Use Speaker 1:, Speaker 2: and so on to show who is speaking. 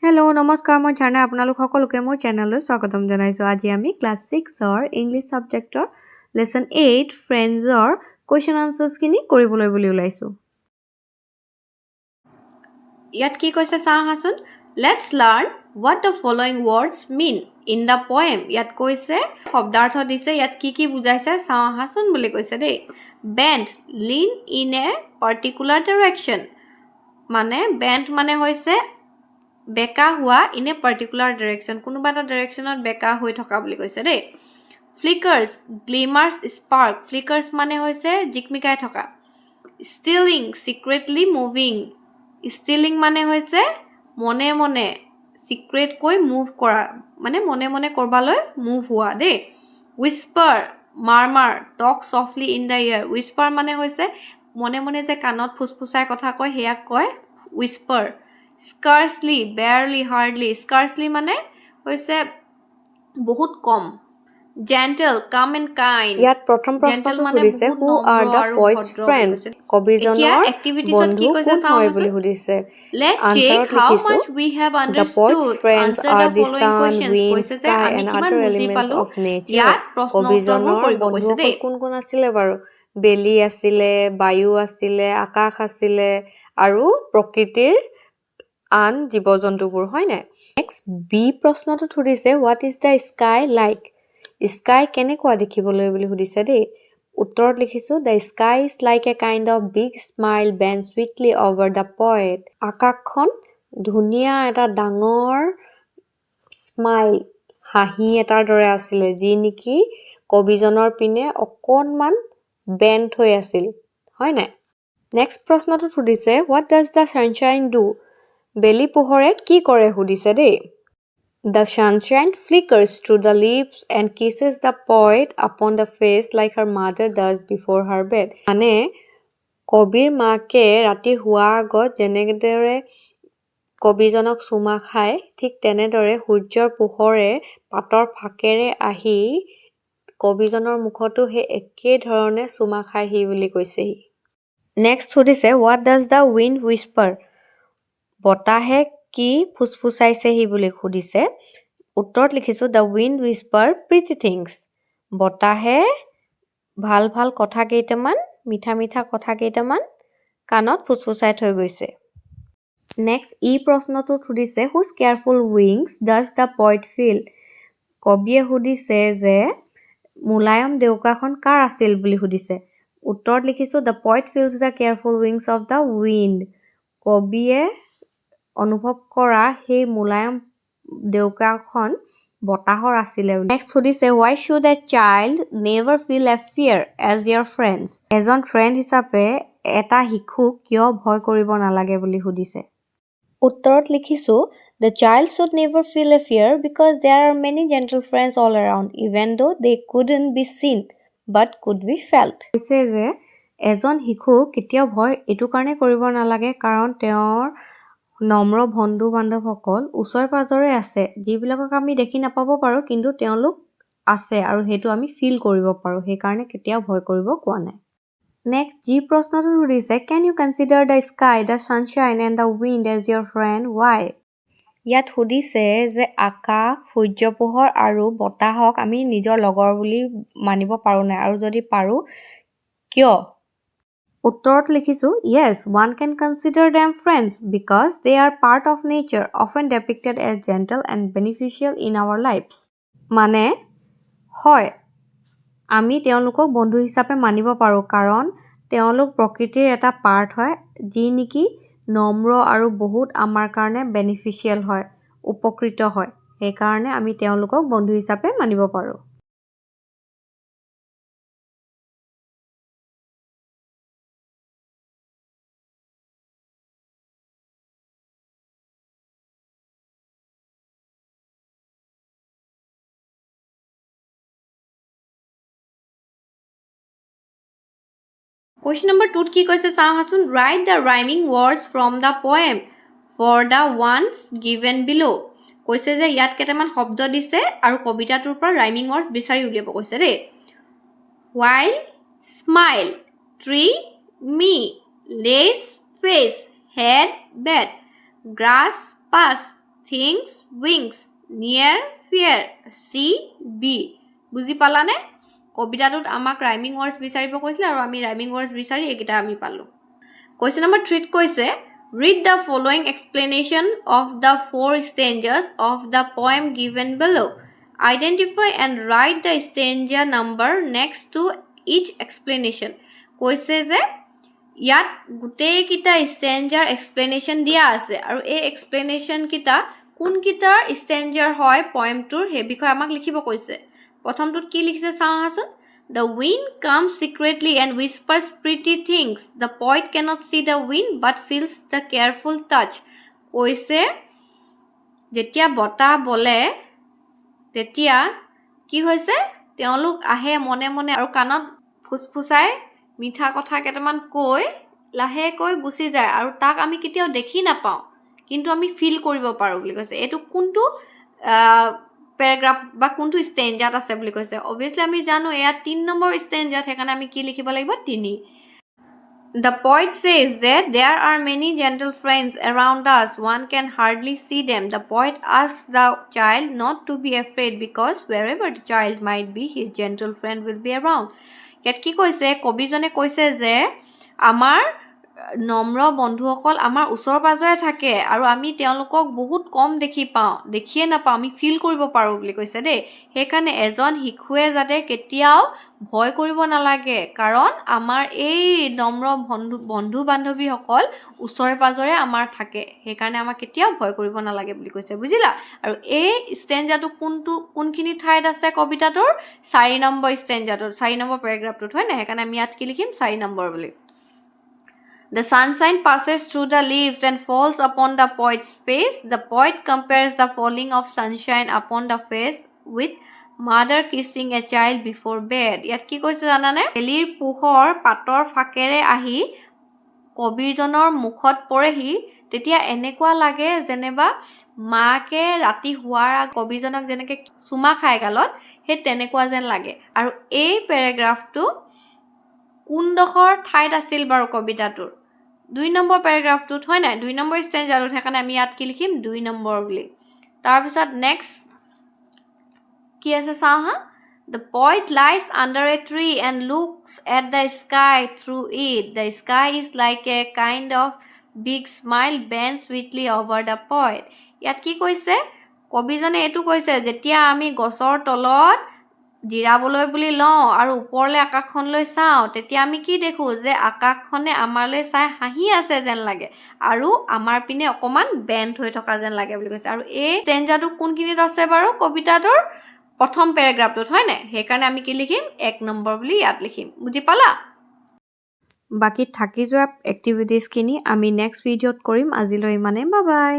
Speaker 1: Hello' নমস্কাৰ মই ঝাৰ্ণা আপোনালোক সকলোকে মোৰ চেনেললৈ স্বাগতম জনাইছোঁ আজি আমি ক্লাছ 6ৰ ইংলিছ সাবজেক্টৰ লেসন 8 ফ্ৰেণ্ডছৰ কোৱেশ্চন আনসাৰ্ছখিনি কৰিবলৈ বুলি ওলাইছোঁ ইয়াত কি কৈছে চাওঁহাচোন let's learn what the following words mean in the poem ইয়াত কৈছে শব্দাৰ্থ দিছে ইয়াত কি বুজাইছে চাওঁহাচোন বুলি কৈছে দেই bend lean in a particular direction মানে bend মানে হৈছে বেকা হোৱা ইন এ পাৰ্টিকুলাৰ ডাইৰেকশ্যন কোনোবা এটা ডাইৰেকশ্যনত বেকা হৈ থকা বুলি কৈছে দেই ফ্লিকাৰ্ছ গ্লিমাৰ্ছ স্পাৰ্ক ফ্লিকাৰ্ছ মানে হৈছে জিকমিকাই থকা ষ্টিলিং সিক্ৰেটলি মুভিং ষ্টিলিং মানে হৈছে মনে মনে সিক্ৰেটকৈ মুভ কৰা মানে মনে মনে কৰবালৈ মুভ হোৱা দেই হুইস্পাৰ মাৰমাৰ টক সফটলি ইন দ্য এয়াৰ হুইস্পাৰ মানে হৈছে মনে মনে যে কাণত ফুসফুসাই কথা কয় হেয়া কয় হুইস্পাৰ scarcely barely hardly scarcely মানে হৈছে বহুত কম gentle calm and kind
Speaker 2: ইয়াত প্ৰথম প্ৰশ্নটো সুধিছে who are the poet's friend কবিজনৰ বন্ধু কোন হয় বুলি সুধিছে আনসাৰত লিখিছো the poet's friends are the sun wind sky and other elements of nature কবিজনৰ বন্ধু কোন কোন আছিলে বাৰু বেলি আছিলে বায়ু আছিলে আকাশ আছিলে আৰু প্ৰকৃতিৰ আন জীবজন্তুবোৰ হয় না নেক্সট বি প্ৰশ্নটো সুধিছে what is the sky like sky কেনেকুৱা দেখিবলৈ বুলি সুধিছে দেই উত্তৰত লিখিছো the sky is like a kind of big smile bent sweetly over the poet আকাশখন ধুনীয়া এটা ডাঙৰ স্মাইল হাঁহি এটাৰ দৰে আছিল যি নেকি কবিজনৰ পিনে অকণমান বেন্ট হৈ আছিল হয় না নেক্সট প্ৰশ্নটো সুধিছে what does the sunshine do বেলি পোহৰে কি কৰে সুধিছে দেই The sunshine flickers through the leaves and kisses the poet upon the face like her mother does before her bed. মানে কবিৰ মাকে ৰাতি হোৱা আগত যেনেদৰে কবিজনক চুমা খায় ঠিক তেনেদৰে সূৰ্যৰ পোহৰে পাতৰ ফাকেৰে আহি কবিজনৰ মুখতো হে একে ধৰণে চুমা খায়হি বুলি কৈছেহি নেক্সট সুধিছে what does the wind whisper বতাহে কি ফুসফুসাইছেহি বুলি সুধিছে উত্তৰত লিখিছো the wind whisper pretty things বতাহে ভাল ভাল কথা কেইটামান মিঠা মিঠা কথা কেইটামান কাণত ফুসফুসাই থৈ গৈছে নেক্সট ই প্ৰশ্নটো সুধিছে whose careful wings does the poet feel কবিয়ে সুধিছে যে মুলায়ম দেউকাখন কাৰ আছিল বুলি সুধিছে উত্তৰত লিখিছো the poet feels the careful wings of the wind কবিয়ে অনুভৱ কৰা সেই মুলায়ম দেউকাখন বতাহৰ আছিল নেক্সট সুধিছে why should a child never feel a fear as your friends এজন ফ্ৰেণ্ড হিচাপে এটা শিশুক কিয় ভয় কৰিব নালাগে বুলি সুধিছে উত্তৰত লিখিছো the child should never feel a fear because there are many gentle friends all around even though they couldn't be seen but could be felt কৈছে যে এজন শিশু কেতিয়াও ভয় এটো কাৰণে কৰিব নালাগে কাৰণ তেওঁৰ নম্ৰ বন্ধু বান্ধৱসকল ওচৰে পাজৰে আছে যিবিলাকক আমি দেখি নাপাব পাৰো কিন্তু তেওঁলোক আছে আৰু হেতু আমি ফিল কৰিব পাৰো সেই কাৰণে কেতিয়াও ভয় কৰিব কোৱা নাই নেক্সট জি প্ৰশ্নটো সুধিছে can you consider the sky the sunshine and the wind as your friend why ইয়াত সুধিছে যে আকাশ সূৰ্য পোহৰ আৰু বতাহক আমি নিজৰ লগৰ বুলি মানিব পাৰো নাই আৰু যদি পাৰো কিয় উত্তৰত লিখিছো yes one can consider them friends because they are part of nature often depicted as gentle and beneficial in our lives মানে হয় আমি তেওঁলোকক বন্ধু হিচাপে মানিব পাৰো কাৰণ তেওঁলোক প্ৰকৃতিৰ এটা পাৰ্ট হয় যি নেকি নম্ৰ আৰু বহুত আমাৰ কাৰণে বেনিফিচিয়েল হয় উপকৃত হয় সেই কাৰণে আমি তেওঁলোকক বন্ধু হিচাপে মানিব পাৰো Question number 2 কি কৈছে চাওঁহাচোন write the rhyming words from the poem for the ones given below কৈছে যে ইয়াত কেইটামান শব্দ দিছে আৰু কবিতাটোৰ পৰা rhyming words বিচাৰি উলিয়াব কৈছে ৰে while smile tree me lace face head bed grass pass
Speaker 1: things, wings, near, fear, see, be. বুজি পালানে? কবিতাটোত আমাক ৰাইমিং ৱৰ্ডছ বিচাৰিব কৈছিলে আৰু আমি ৰাইমিং ৱৰ্ডছ বিচাৰি এইকেইটা আমি পালোঁ। Question number 3 কৈছে read the following explanation of the 4 stanzas of the poem given below. Identify and write the stanza number next to each explanation. কৈছে যে ইয়াত গোটেই কিটা stanzar explanation দিয়া আছে আৰু এই explanation কিটা কোন কিটাৰ stanzar হয় poemটোৰ হে বিষয় আমাক লিখিব কৈছে। প্ৰথমটোত কি লিখিছে চাওঁ আহাচোন। The wind comes secretly and whispers pretty things. The poet cannot see the wind but feels the careful touch. কৈছে যেতিয়া বতাহ বলে তেতিয়া কি হৈছে তেওঁলোক আহে মনে মনে আৰু কাণত ফুসফুসাই মিঠা কথা কেইটামান কৈ লাহেকৈ গুচি যায় আৰু তাক আমি কেতিয়াও দেখি নাপাওঁ কিন্তু আমি ফিল কৰিব পাৰো বুলি কৈছে। এটো কোনটো প্যাৰাগ্ৰাফ বা কোনটো স্টেঞ্জাত আছে বুলি কৈছে। অবভিয়াসলি আমি জানো এয়া 3 নম্বৰ স্টেঞ্জাত, সেইকাৰণে আমি কি লিখিব লাগিব 3। The poet says that there are many gentle friends around us. One can hardly see them. The poet asks the child not to be afraid because wherever the child might be, his gentle friend will be around. ইয়াত কি কৈছে কবিজনে কৈছে যে আমাৰ নম্ৰ বন্ধুসকল আমাৰ ওচৰ পাজৰে থাকে আৰু আমি তেওঁলোকক বহুত কম দেখিয়ে নাপাওঁ, আমি ফিল কৰিব পাৰোঁ বুলি কৈছে দেই। সেইকাৰণে এজন শিশুৱে যাতে কেতিয়াও ভয় কৰিব নালাগে কাৰণ আমাৰ এই নম্ৰ বন্ধু বান্ধৱীসকল ওচৰে পাজৰে আমাৰ থাকে, সেইকাৰণে আমাক কেতিয়াও ভয় কৰিব নালাগে বুলি কৈছে। বুজিলা? আৰু এই ষ্টেঞ্জাটো কোনখিনি ঠাইত আছে কবিতাটোৰ 4 নম্বৰ ষ্টেঞ্জাটোত, 4 নম্বৰ পেৰাগ্ৰাফটোত, হয় না? সেইকাৰণে আমি ইয়াত কি লিখিম 4 নম্বৰ বুলি। The sunshine passes through the leaves and falls upon the poet's face. The poet compares the falling of sunshine upon the face with mother kissing a child before bed. ইয়াত কি কৈছে জানানে? বেলিৰ পোহৰ পাতৰ ফাকেৰে আহি কবিজনৰ মুখত পৰেহি তেতিয়া এনেকুৱা লাগে যেনেবা মাকে ৰাতি হোৱাৰ কবিজনক যেনেকে চুমা খায় গালত, সেই তেনেকুৱা যেন লাগে। আৰু এই পেৰাগ্ৰাফটো কোনডোখৰ ঠাইত আছিল বাৰু কবিতাটোৰ? 2 নম্বৰ পেৰাগ্ৰাফটোত, হয় নাই? 2 নম্বৰ ষ্টেঞ্জাটোত, সেইকাৰণে আমি ইয়াত কি লিখিম 2 নম্বৰ বুলি। তাৰপিছত নেক্সট কি আছে চাওঁ হা। The poet lies under a tree and looks at the sky through it. The sky is like a kind of big smile bent sweetly over the poet. ইয়াত কি কৈছে কবিজনে এইটো কৈছে যেতিয়া আমি গছৰ তলত জিৰাবলৈ বুলি লওঁ আৰু ওপৰলৈ আকাশখনলৈ চাওঁ তেতিয়া আমি কি দেখো যে আকাশখনে আমালৈ চাই হাঁহি আছে যেন লাগে আৰু আমাৰ পিনে অকমান বেন্ড হৈ থকা যেন লাগে বুলি কৈছে। আৰু এই ষ্টেঞ্জাটো কোনখিনিত আছে বাৰু কবিতাটোৰ? প্ৰথম পেৰাগ্ৰাফটোত, হয় নাই? সেইকাৰণে আমি কি লিখিম 1 নম্বৰ বুলি ইয়াত লিখিম। বুজি পালা? বাকি থাকি যোৱা এক্টিভিটিজখিনি আমি নেক্সট ভিডিঅ'ত কৰিম। আজিলৈ ইমানে, বাই বাই।